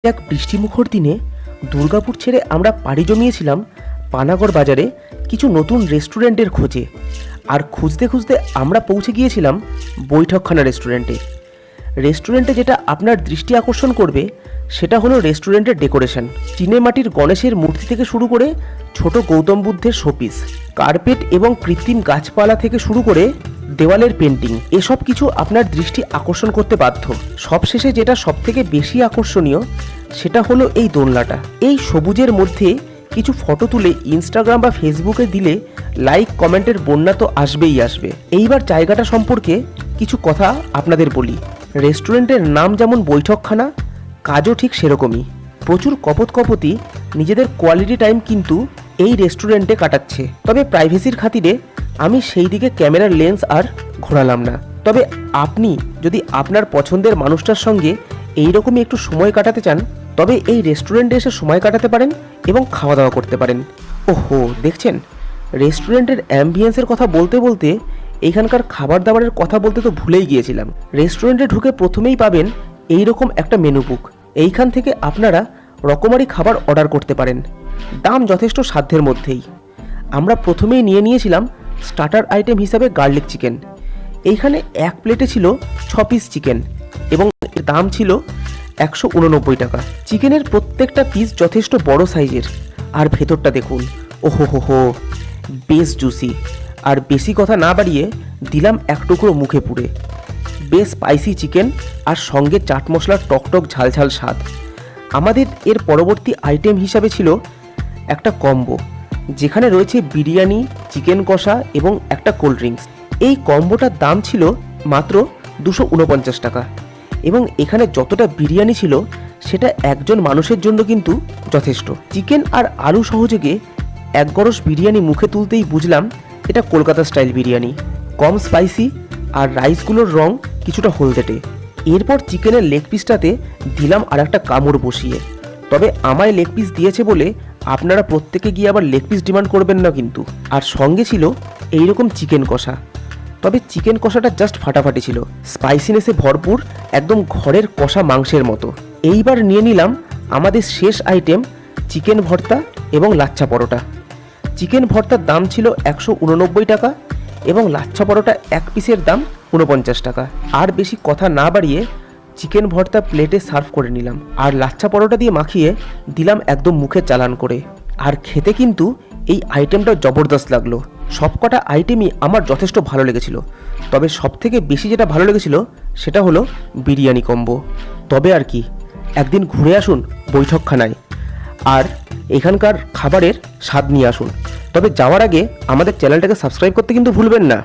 এক বৃষ্টিমুখর দিনে দুর্গাপুর ছেড়ে আমরা পাড়ি জমিয়েছিলাম পানাগড় বাজারে কিছু নতুন রেস্টুরেন্টের খোঁজে। আর খুঁজতে খুঁজতে আমরা পৌঁছে গিয়েছিলাম বৈঠকখানা রেস্টুরেন্টে যেটা আপনার দৃষ্টি আকর্ষণ করবে সেটা হলো রেস্টুরেন্টের ডেকোরেশন। চীনেমাটির গণেশের মূর্তি থেকে শুরু করে ছোট গৌতম বুদ্ধের শোপিস, কার্পেট এবং কৃত্রিম গাছপালা থেকে শুরু করে দেওয়ালের পেন্টিং, এসব কিছু আপনার দৃষ্টি আকর্ষণ করতে বাধ্য। সবশেষে যেটা সবথেকে বেশি আকর্ষণীয় সেটা হলো এই দোলনাটা। এই সবুজের মধ্যে কিছু ফটো তুলে ইনস্টাগ্রাম বা ফেসবুকে দিলে লাইক কমেন্টের বন্যা তো আসবেই আসবে। এইবার জায়গাটা সম্পর্কে কিছু কথা আপনাদের বলি। রেস্টুরেন্টের নাম যেমন বৈঠকখানা, কাজও ঠিক সেরকমই। প্রচুর কপতি নিজেদের কোয়ালিটি টাইম কিন্তু এই রেস্টুরেন্টে কাটাচ্ছে। তবে প্রাইভেসির খাতিরে আমি সেই দিকে ক্যামেরার লেন্স আর ঘোরালাম না। তবে আপনি যদি আপনার পছন্দের মানুষটার সঙ্গে এইরকমই একটু সময় কাটাতে চান তবে এই রেস্টুরেন্টে এসে সময় কাটাতে পারেন এবং খাওয়া দাওয়া করতে পারেন। ওহো, দেখছেন, রেস্টুরেন্টের অ্যাম্বিয়েন্সের কথা বলতে বলতে এইখানকার খাবার দাবারের কথা বলতে তো ভুলেই গিয়েছিলাম। রেস্টুরেন্টে ঢুকে প্রথমেই পাবেন এইরকম একটা মেনু বুক। এইখান থেকে আপনারা রকমারি খাবার অর্ডার করতে পারেন, দাম যথেষ্ট সাধ্যের মধ্যেই। আমরা প্রথমেই নিয়েছিলাম স্টার্টার আইটেম হিসাবে গার্লিক চিকেন। এইখানে এক প্লেটে ছিল 6 পিস চিকেন এবং এর দাম ছিল 189 টাকা। চিকেনের প্রত্যেকটা পিস যথেষ্ট বড় সাইজের, আর ভেতরটা দেখুন, ওহো হো হো, বেশ জুসি। আর বেশি কথা না বাড়িয়ে দিলাম এক টুকরো মুখে পুড়ে। বেশ স্পাইসি চিকেন আর সঙ্গে চাট মশলার টকটক ঝালঝাল স্বাদ। আমাদের এর পরবর্তী আইটেম হিসাবে ছিল একটা কম্বো, যেখানে রয়েছে বিরিয়ানি, চিকেন কষা এবং একটা কোল্ড ড্রিঙ্কস। এই কম্বোটার দাম ছিল মাত্র 249 টাকা এবং এখানে যতটা বিরিয়ানি ছিল সেটা একজন মানুষের জন্য কিন্তু যথেষ্ট। চিকেন আর আলু সহযোগে এক গরস বিরিয়ানি মুখে তুলতেই বুঝলাম এটা কলকাতা স্টাইল বিরিয়ানি, কম স্পাইসি আর রাইসগুলোর রং কিছুটা হলদেটে। এরপর চিকেনের লেগ পিসটাতে দিলাম আর একটা কামড় বসিয়ে। তবে আমায় লেগ পিস দিয়েছে বলে আপনারা প্রত্যেকে গিয়ে আবার লেগ পিস ডিমান্ড করবেন না কিন্তু। আর সঙ্গে ছিল এইরকম চিকেন কষা। তবে চিকেন কষাটা জাস্ট ফাটাফাটি ছিল, স্পাইসিনেসে ভরপুর, একদম ঘরের কষা মাংসের মতো। এইবার নিয়ে নিলাম আমাদের শেষ আইটেম, চিকেন ভর্তা এবং লাচ্ছা পরোটা। চিকেন ভর্তার দাম ছিল 189 টাকা এবং লাচ্ছা পরোটা এক পিসের দাম 49 টাকা। আর বেশি কথা না বাড়িয়ে চিকেন ভর্তা প্লেটে সার্ভ করে নিলাম আর লাচ্ছা পরোটা দিয়ে মাখিয়ে দিলাম একদম মুখে চালান করে। আর খেতে কিন্তু এই আইটেমটা জবরদস্ত লাগলো। সবকটা আইটেমই আমার যথেষ্ট ভালো লেগেছিল, তবে সবথেকে বেশি যেটা ভালো লেগেছিল সেটা হলো বিরিয়ানি কম্বো। তবে আর কি, একদিন ঘুরে আসুন বৈঠকখানায় আর এখানকার খাবারের স্বাদ নিয়ে আসুন। তবে যাওয়ার আগে আমাদের চ্যানেলটাকে সাবস্ক্রাইব করতে কিন্তু ভুলবেন না।